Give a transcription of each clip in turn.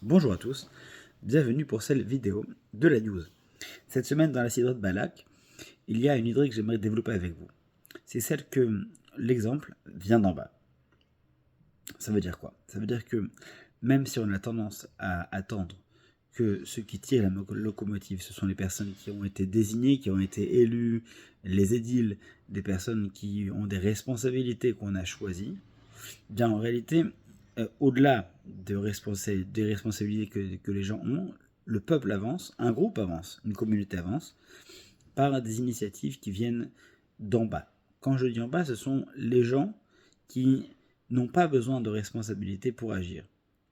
Bonjour à tous, bienvenue pour cette vidéo de la news. Cette semaine dans la sidra de Balak, il y a une idée que j'aimerais développer avec vous. C'est celle que l'exemple vient d'en bas. Ça veut dire quoi? Ça veut dire que même si on a tendance à attendre que ceux qui tirent la locomotive, ce sont les personnes qui ont été désignées, qui ont été élues, les édiles, des personnes qui ont des responsabilités qu'on a choisies, bien en réalité, au-delà des responsabilités que les gens ont, le peuple avance, un groupe avance, une communauté avance, par des initiatives qui viennent d'en bas. Quand je dis en bas, ce sont les gens qui n'ont pas besoin de responsabilité pour agir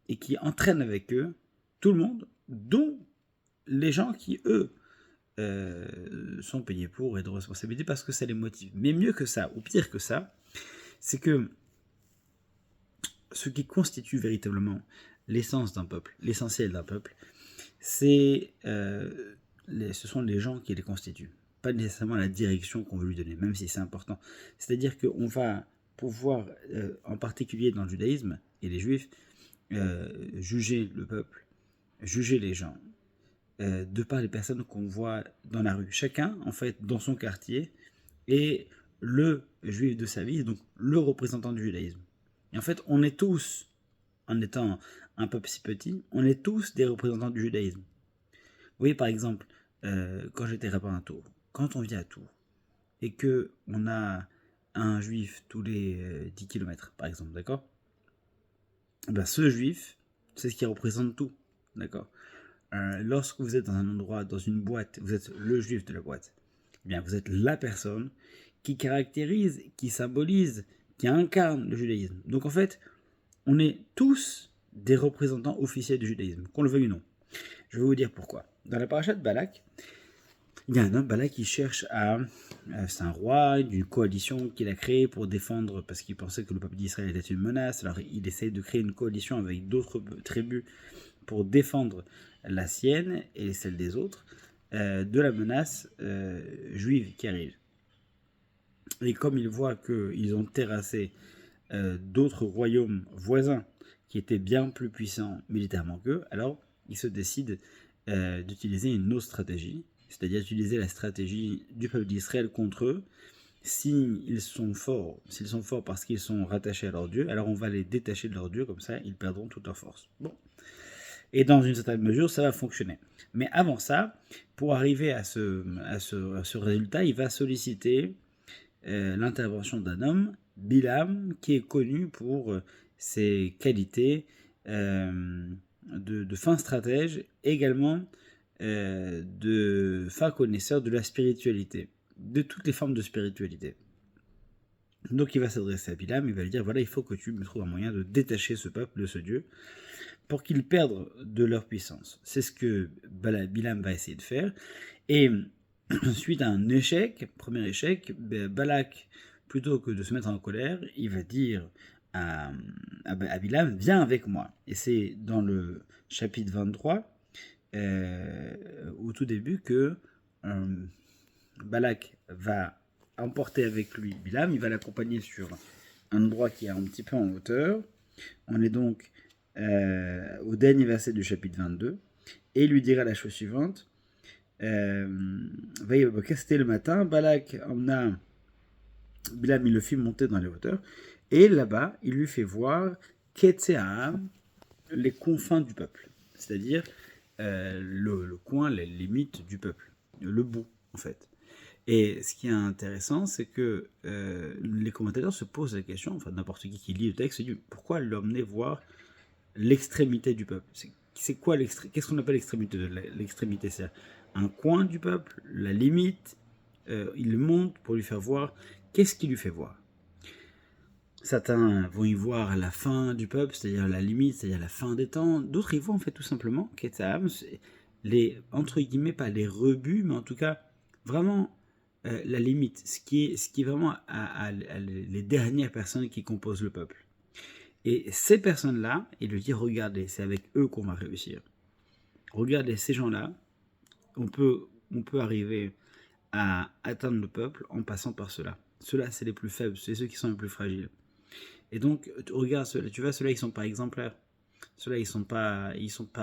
et qui entraînent avec eux tout le monde, dont les gens qui, eux, sont payés pour et de responsabilité parce que ça les motive. Mais mieux que ça, ou pire que ça, c'est que ce qui constitue véritablement l'essence d'un peuple, l'essentiel d'un peuple, ce sont les gens qui les constituent, pas nécessairement la direction qu'on veut lui donner, même si c'est important. C'est-à-dire qu'on va pouvoir, en particulier dans le judaïsme et les juifs, juger le peuple, juger les gens, de par les personnes qu'on voit dans la rue. Chacun, en fait, dans son quartier, est le juif de sa vie, donc le représentant du judaïsme. Et en fait, on est tous, en étant un peuple si petit, on est tous des représentants du judaïsme. Vous voyez, par exemple, quand j'étais rabbin à Tours, quand on vit à Tours, et que on a un juif tous les 10 km, par exemple, d'accord? Ben, ce juif, c'est ce qui représente tout, d'accord? Lorsque vous êtes dans un endroit, dans une boîte, vous êtes le juif de la boîte, eh bien, vous êtes la personne qui caractérise, qui symbolise, qui incarne le judaïsme. Donc en fait, on est tous des représentants officiels du judaïsme, qu'on le veuille ou non. Je vais vous dire pourquoi. Dans la paracha de Balak, il y a un homme, Balak, qui cherche à... c'est un roi d'une coalition qu'il a créée pour défendre, parce qu'il pensait que le peuple d'Israël était une menace, alors il essaye de créer une coalition avec d'autres tribus pour défendre la sienne et celle des autres de la menace juive qui arrive. Et comme il voit qu'ils ont terrassé d'autres royaumes voisins qui étaient bien plus puissants militairement qu'eux, alors il se décide d'utiliser une autre stratégie, c'est-à-dire d'utiliser la stratégie du peuple d'Israël contre eux. S'ils sont forts parce qu'ils sont rattachés à leur Dieu, alors on va les détacher de leur Dieu, comme ça ils perdront toute leur force. Bon. Et dans une certaine mesure, ça va fonctionner. Mais avant ça, pour arriver à ce résultat, il va solliciter l'intervention d'un homme, Bilam, qui est connu pour ses qualités de fin stratège, également de fin connaisseur de la spiritualité, de toutes les formes de spiritualité. Donc il va s'adresser à Bilam, il va lui dire, voilà, il faut que tu me trouves un moyen de détacher ce peuple de ce Dieu, pour qu'ils perdent de leur puissance. C'est ce que Bilam va essayer de faire. Et suite à un échec, premier échec, Balak, plutôt que de se mettre en colère, il va dire à Bilam, viens avec moi. Et c'est dans le chapitre 23, au tout début, que Balak va emporter avec lui Bilam, il va l'accompagner sur un endroit qui est un petit peu en hauteur. On est donc au dernier verset du chapitre 22, et il lui dira la chose suivante. C'était le matin, Balak emmena Bilam, il le fit monter dans les hauteurs, et là-bas, il lui fait voir Ketseam, les confins du peuple, c'est-à-dire le coin, les limites du peuple, le bout, en fait. Et ce qui est intéressant, c'est que les commentateurs se posent la question, enfin n'importe qui lit le texte se dit pourquoi l'emmener voir l'extrémité du peuple. C'est quoi qu'est-ce qu'on appelle l'extrémité? L'extrémité, c'est un coin du peuple, la limite. Il monte pour lui faire voir. Qu'est-ce qu'il lui fait voir? Certains vont y voir la fin du peuple, c'est-à-dire la limite, c'est-à-dire la fin des temps. D'autres y voient en fait tout simplement Ketsaam, les entre guillemets pas les rebuts, mais en tout cas vraiment la limite, ce qui est vraiment à les dernières personnes qui composent le peuple. Et ces personnes-là, il lui dit, regardez, c'est avec eux qu'on va réussir. Regardez ces gens-là, on peut arriver à atteindre le peuple en passant par ceux-là. Ceux-là, c'est les plus faibles, c'est ceux qui sont les plus fragiles. Et donc, regarde ceux-là, tu vois, ceux-là, ils sont pas exemplaires. Ceux-là, ils sont pas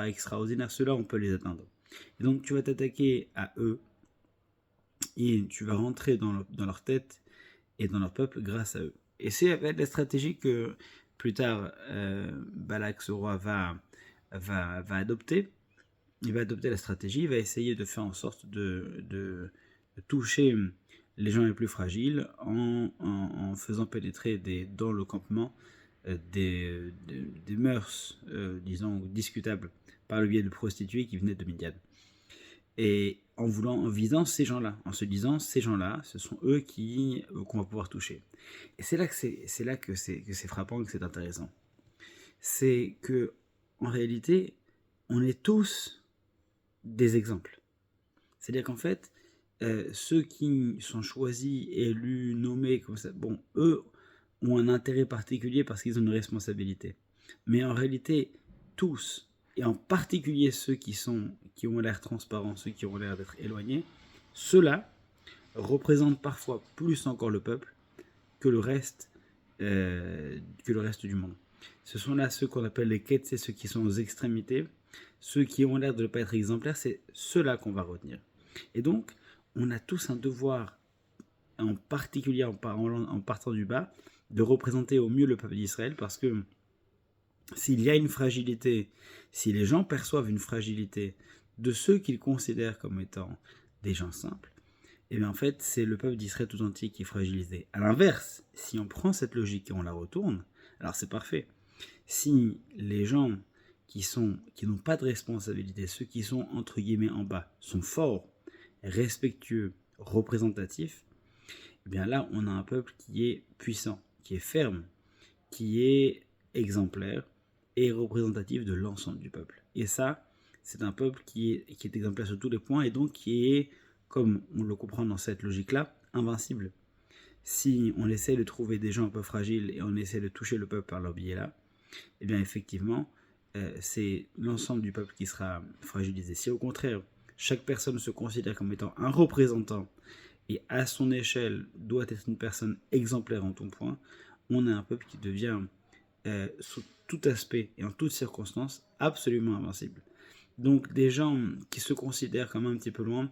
extraordinaires. Ceux-là, on peut les atteindre. Et donc, tu vas t'attaquer à eux et tu vas rentrer dans leur tête et dans leur peuple grâce à eux. Et c'est la stratégie que plus tard Balak, ce roi, va adopter. Il va adopter la stratégie, il va essayer de faire en sorte de toucher les gens les plus fragiles en faisant pénétrer dans le campement des mœurs, disons, discutables par le biais de prostituées qui venaient de Midian. Et en visant ces gens-là, en se disant, ces gens-là, ce sont eux qu'on va pouvoir toucher. Et c'est là que c'est frappant, que c'est intéressant. C'est que, en réalité, on est tous des exemples. C'est-à-dire qu'en fait, ceux qui sont choisis, élus, nommés, comme ça, bon, eux ont un intérêt particulier parce qu'ils ont une responsabilité. Mais en réalité, tous, et en particulier ceux qui ont l'air transparents, ceux qui ont l'air d'être éloignés, ceux-là représentent parfois plus encore le peuple que le reste du monde. Ce sont là ceux qu'on appelle les quêtes, c'est ceux qui sont aux extrémités, ceux qui ont l'air de ne pas être exemplaires, c'est ceux-là qu'on va retenir. Et donc, on a tous un devoir, en particulier en partant du bas, de représenter au mieux le peuple d'Israël, parce que s'il y a une fragilité, si les gens perçoivent une fragilité de ceux qu'ils considèrent comme étant des gens simples, et bien en fait, c'est le peuple d'Israël tout entier qui est fragilisé. À l'inverse, si on prend cette logique et on la retourne, alors c'est parfait. Si les gens qui n'ont pas de responsabilité, ceux qui sont entre guillemets en bas, sont forts, respectueux, représentatifs, et bien là, on a un peuple qui est puissant, qui est ferme, qui est exemplaire et représentatif de l'ensemble du peuple. Et ça, c'est un peuple qui est exemplaire sur tous les points et donc qui est, comme on le comprend dans cette logique-là, invincible. Si on essaie de trouver des gens un peu fragiles et on essaie de toucher le peuple par leur biais-là, eh bien effectivement, c'est l'ensemble du peuple qui sera fragilisé. Si au contraire, chaque personne se considère comme étant un représentant et à son échelle doit être une personne exemplaire en tout point, on a un peuple qui devient sous tout aspect et en toutes circonstances absolument invincible. Donc des gens qui se considèrent comme un petit peu loin,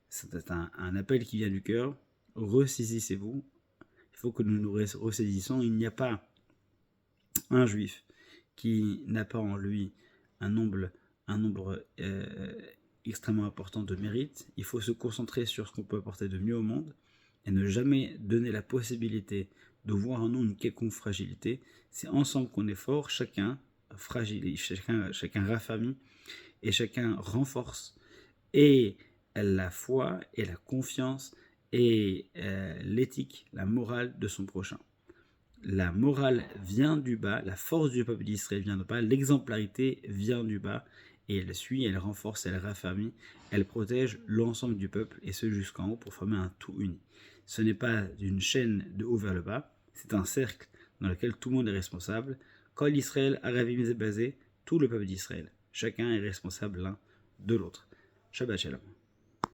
c'est un appel qui vient du cœur, ressaisissez-vous, il faut que nous nous ressaisissons, il n'y a pas un juif qui n'a pas en lui un nombre extrêmement important de mérite. Il faut se concentrer sur ce qu'on peut apporter de mieux au monde et ne jamais donner la possibilité de voir en nous une quelconque fragilité. C'est ensemble qu'on est fort, chacun fragilise, chacun raffermit et chacun renforce et la foi et la confiance et l'éthique, la morale de son prochain. La morale vient du bas, la force du peuple d'Israël vient du bas, l'exemplarité vient du bas, et elle suit, elle renforce, elle raffermit, elle protège l'ensemble du peuple, et ce jusqu'en haut pour former un tout uni. Ce n'est pas une chaîne de haut vers le bas, c'est un cercle dans lequel tout le monde est responsable. Quand l'Israël Aravim est basé, tout le peuple d'Israël. Chacun est responsable l'un de l'autre. Shabbat Shalom.